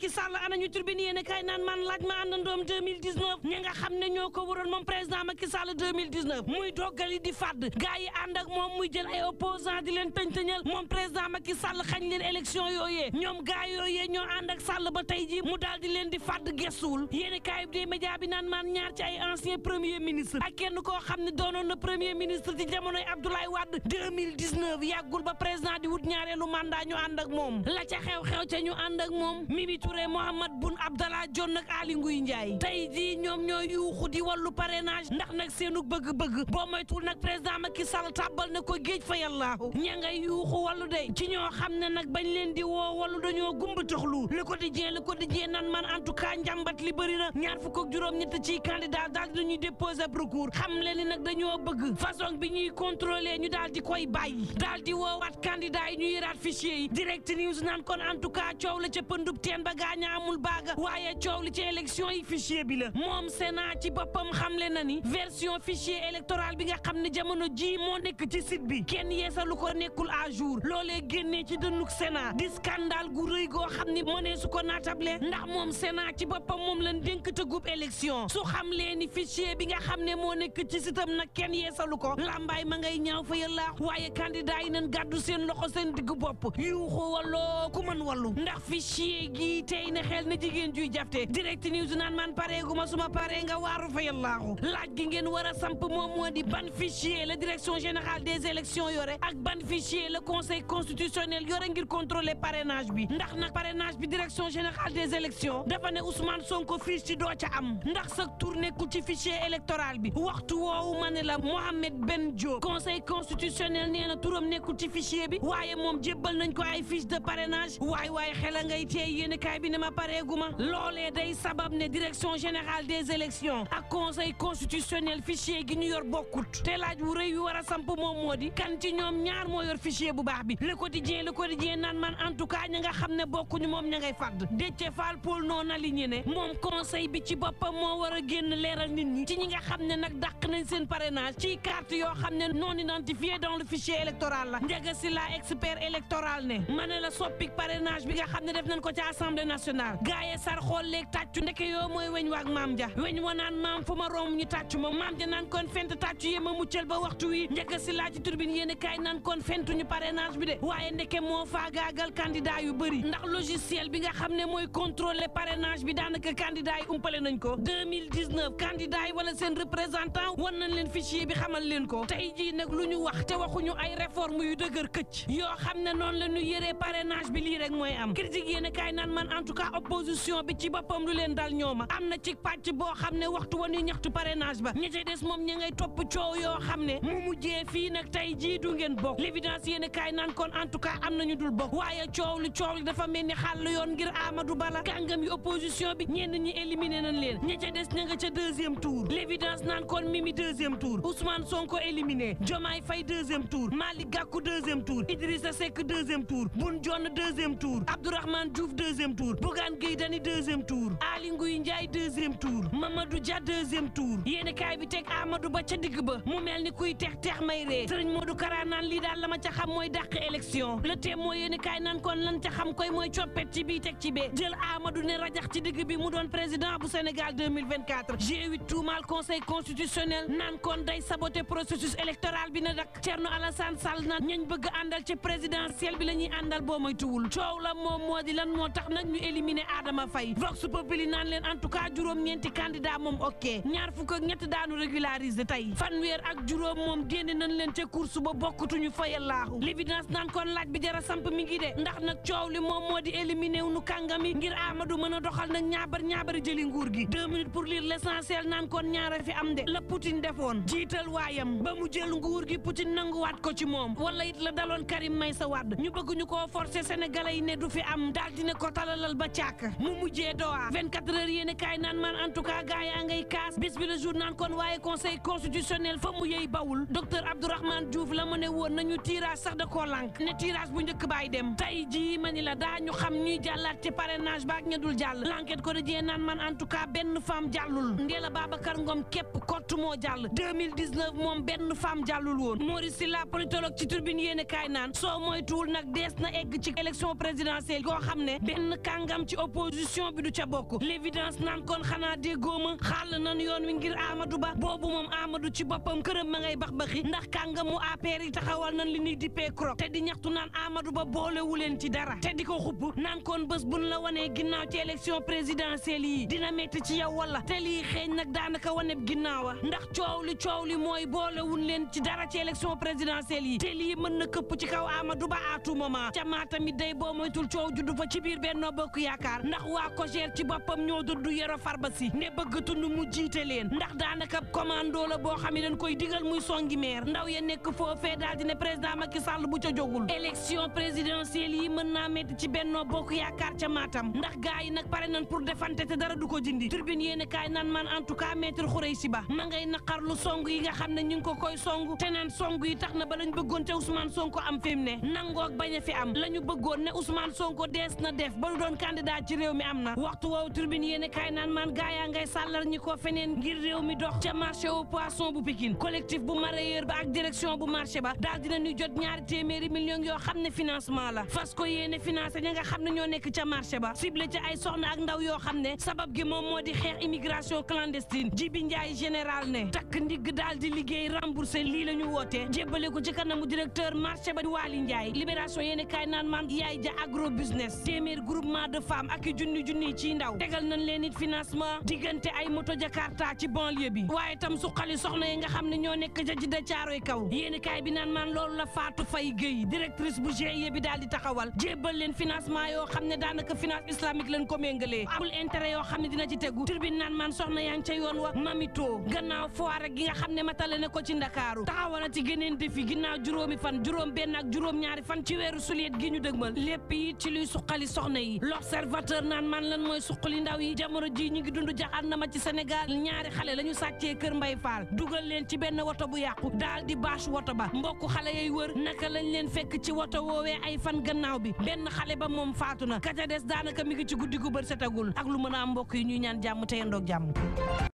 Macky Sall ana ñu turbine yéen kay naan man laaj ma àndandoom 2019 ñi nga xam ne ñoo ko waroon moom président Macky Sall 2019 muy doggali di fàdd gaa yi ànd ak moom muy jël ay opposant di leen tëñ-tëñal moom président Macky Sall xañ leen élection yooyee ñoom gaa yooyee ñoo ànd ak Sall ba tey ji mu daal di leen di fàdd gestuwul yéen kaay bi média bi naan maan ñaar ci ay ancien premier ministre ak kenn koo xam ne doonoon na premier ministre ci jamonoy Abdoulaye Wade 2019 yàggul ba président di wut ñaareelu mandat ñu ànd ak moom la ca xew-xew ca ñu ànd ak moom Mimi Touré Mahammed Boun Abdallah Dionne ak Aly Ngouille Ndiaye tey jii ñoom ñoo yuuxu di wàllu parrainage ndax nag seenu bëgg-bëgg boo moytul nag président Macky Sall tàbbal na ko géej fa yàllaahu ña ngay yuuxu wàllu day ci ñoo xam ne nag bañ leen di woo wàllu dañoo gumba taxlu Le Quotidien nan man en tout cas njàmbat li bëri na ñaar fukk ak juróom-ñett ci candidat daal di dañuy déposer recours xam leen ni nag dañoo bëgg façon bi ñuy contrôler ñu daal di koy bàyyi daal di woowaat candidat yi ñu yëraat fichier yi Direct News naan kon en tout cas coow la ca pëndub teen ba gaaña amul baaga waaye coow li ci élection yi fichier bi la moom Sénat ci boppam xamle na ni version fichier électoral bi nga xam ne jamono ji moo nekk ci site bi kenn yeesalu ko nekkul à jour loolee génnee ci dënnuk Sénat di scandale gu rëy goo xam ni mënee su ko naatable ndax moom Sénat ci boppam moom lañ dénk tëggub élection su xam lee ni fichier bi nga xam ne moo nekk ci sitam nag kenn yeesalu ko lambaay ma ngay ñaaw fa yàlla waaye candidat yi nañ gàddu seen loxo seen diggu bopp yuuxu walloo ku mën wallu ndax fichier gi tey na xel na jigéen juy jafte Direct News naan man pareegu ma suma pare nga waaru fa yàllaahu laaj gi ngeen war a samp moom moo di ban fichier la direction générale des élections yore ak ban fichier le conseil constitutionnel yore ngir contrôler parrainage bi ndax nag parrainage bi direction générale des élections dafa ne Ousmane Sonko fiche ci doo ca am ndax sa tur nekkul ci fichier électoral bi waxtu woowu ma ne la Mohamed Ben Diop conseil constitutionnel nee na turam nekkul ci fichier bi waaye moom jébbal nañ ko ay fiche de parrainage waaye xela ngay teey yéen kaay bi ne ma pareegu ma loolee day sabab ne direction générale des élections ak conseil constitutionnel fichier gi ñu yor bokkut te laaj wu rëy wi war a samp moom moo di kan ci ñoom ñaar moo yor fichier bu baax bi Le Quotidien naan man en tout cas ña nga xam ne bokkuñu moom ña ngay fàdd Déthié Fall Paul non aligné ne moom conseil bi ci boppam moo war a génn leeral nit ñi ci ñi nga xam ne nag dàq nañ seen parrainage ci carte yoo xam ne non identifié dans le fichier électoral la Ndiaga Sylla expert électoral ne ma ne la soppik parrainage bi nga xam ne def nañ ko ci assemblée nationale gaaye sar xool léeg tàccu ndeke yoo mooy weñ waak maam ja weñ wa naan maam fu ma romb ñu tàccu ma maam ja naan kon fent tàccu yee ma muccal ba waxtu wi Ndiaga Sylla ci turbine yéen kaay naan kon fentuñu parrainage bi de waaye ndeke moo faagaagal candidat yu bëri ndax logiciel bi nga xam ne mooy contrôler parrainage bi daanaka candidat yi umpale nañ ko 2019 candidat yi wala seen représentant wan nañ leen fichier bi xamal leen ko tey jii nag lu ñu wax te waxuñu ay réforme yu dëgër këcc yoo xam ne noonu la ñu yëree parrainage bi lii rek mooy am critique yéen kaay naan man en tout cas opposition bi ci boppam lu leen dal ñooma am na ci pàcc boo xam ne waxtu wa ñuy ñaxtu parrainage ba ña ca des moom ña ngay topp coow yoo xam ne mu mujjee fii nag tey jii du ngeen bokk l'évidence yéen kaay naan kon en tout cas am nañu dul bokk waaye coow li dafa mel ni xàll yoon ngir Amadou Bala kàngam yi opposition bi ñenn ñi éliminé nañ leen ña ca des ña nga ca deuxième tour l'évidence naan kon Mimi deuxième tour Ousmane Sonko éliminé Diomaye Faye deuxième tour Malick Gakou deuxième tour Idrissa Seck deuxième tour Boun Dionne deuxième tour Abdourahmane Diouf deuxième tour Bougane Gueye Dany deuxième tour Aly Ngouille Ndiaye deuxième tour Mamadou Dia deuxième tour yéeni kaay bi teg Amadou Ba ca digg ba mu mel ni kuy tex may ree Serigne Modou Kara naan lii daal la ma ca xam mooy dàq élection Le Témoin yéeni kaay naan kon lan ca xam koy mooy coppet ci bii teg ci bee jël Amadou ne rajax ci digg bi mu doon président bu Sénégal 2024 G8 tuumaal conseil constitutionnel naan kon day saboter processus électoral bi na dak Thierno Alassane Sall naan ñañ bëgg àndal ci présidentiel bi la ñuy àndal boo moy tuwul coow la moom moo di lan moo tax nag ñu éliminer Adama Faye Vox Populi naan leen en tout cas juróom-ñeenti candidat moom ok ñaar fukk ak ñett daanu régulariser tey fanweer ak juróom moom génne nañ leen ca course ba bokkutuñu fayallaahu l'évidence naan kon laaj bi jara samp mi ngi de ndax nag coow li moom moo di éliminer wu nu kàngami ngir Amadou mën a doxal nag ñaabar jëli nguur gi 2 minutes pour lire l'essentiel naan kon ñaara fi am de la Poutine defoon jiital waayam ba mu jël nguur gi Poutine nanguwaat ko ci moom wala it la daloon Karim Meïssa Wade ñu bëgg ñu koo forcer sénégalais yi ne du fi am daal dina ko talalal ba càkk mu mujjee Doha 24 heures yéene kaay naan man en tout cas gaa yaa ngay kaas bis bi le jour naan kon waaye conseil constitutionnel fa mu yëy bawul docteur Abdourahmane Diouf la mu ne woon nañu tirage sax da koo lànk ne tirage bu njëkk baay dem tey jii ma ni la daa ñu xam ñuy jàllaat ci parrainage baak ña dul jàll l'enquête ko dajee naan man en tout cas benn femme jàllul Ndella Babacar Ngom képp kott moo jàll 2019 moom benn femme jàllul woon Maurice Sylla politologue ci turbine yéene kaay naan soo moytuwul nag dees na egg ci élection présidentielle yoo xam ne benn kàngam ci opposition bi du ca bokk l'évidence naan kon xanaa déggooma xàll nan yoon wi ngir Amadou Ba boobu moom Amadou ci boppam këram ma ngay baxi ndax kàngamu APR yi taxawal nan li ñuy dippee krok te di ñaxtu naan Amadou Ba boolewu leen ci dara te di ko xupp naan kon bés buñ la wanee ginnaaw ci élection présidentielle yi dina metti ci yow wala te lii xeeñ nag daanaka waneb ginnaawa ndax coow li mooy boolewuñ leen ci dara ci élection présidentielle yi te lii mën na këpp ci kaw Amadou Ba à tout moment ca Matam it day boo moytul coow juddu fa ci biir Benno Bokk Yaakaar ndax waa COJER ci boppam ñoo duddu Yoro Farba Sy ne bëggatunu mu jiite leen ndax daanaka commando la boo xam ne dañ koy digal muy songi maire ndaw ya nekk foofee daal di ne président Macky Sall bu ca jógul élection présidentielle yi mën naa metti ci Benno Bokk Yaakaar ca Matam ndax gaa yi nag pare nañ pour defante te dara du ko dindi turbine yéen kaay naan man en tout cas maître Khoureychi Ba ma ngay naqarlu song yi nga xam ne ñu ngi ko koy song te naan song yi tax na ba lañ bëggoon te Ousmane Sonko am fi mu ne nangoog bañ a fi am la ñu bëggoon ne Ousmane Sonko dees na def ba du doon candidat ci réew mi am na waxtu woowu turbine yéen kaay naan man gaa yaa ngay sàllar ñi ko feneen ngir réew mi dox ca marché au poisson bu Pikine collectif bu mareyeur ba ak direction bu marché ba daal dina ñu jot ñaari téeméeri millions yoo xam ne financement la fas ko yéene financé ña nga xam ne ñoo nekk ca marché ba ciblé ca ay soxna ak ndaw yoo xam ne sabab gi moom moo di xeex immigration clandestine Jibi Ndiaye général ne takk ndigg daal di liggéey remboursé lii la ñu woote jébbale ko ci kanamu directeur marché ba di Waly Ndiaye libération yéene kaay naan man yaay ja agro business téeméer groupement de femmes ak i junni ci ndaw tegal nañ leen it financement diggante ay moto Jakarta ci banlieue bi waaye tam suqali soxna yi nga xam ne ñoo nekk ca Jidda Caaroy kaw yéeni kaay bi naan man loolu la Fatou Faye Gueye directrice bu GIE bi daal di taxawal jébbal leen financement yoo xam ne daanaka finance islamique leen ko méngalee amul intérêt yoo xam ne dina ci tegu turbine naan man soxna yaa ngi ca yoon wa mamito gannaaw foire gi nga xam ne matale na ko ci Ndakaaru taxawal ci geneen defi ginnaaw juróomi fan juróom benn ak juróom ñaari fan ci weeru suliet gi ñu dëgmal lépp yi ci luy suqali soxna yi l'observateur naan man lan mooy suqali ndaw yi jamono ji ñu ngi dund jaxannama ci Sénégal ñaari xale la ñu sàccee kër Mbay Faal dugal leen ci benn woto bu yàqu daal di bâche woto ba mbokk xale yay wër naka lañ leen fekk ci woto woowee ay fan gannaaw bi benn xale ba moom faatu na ka ca des daanaka mi ngi ci guddi gu bër setagul ak lu mën a am mbokk yi ñuy ñaan jàmm te yendoog jàmm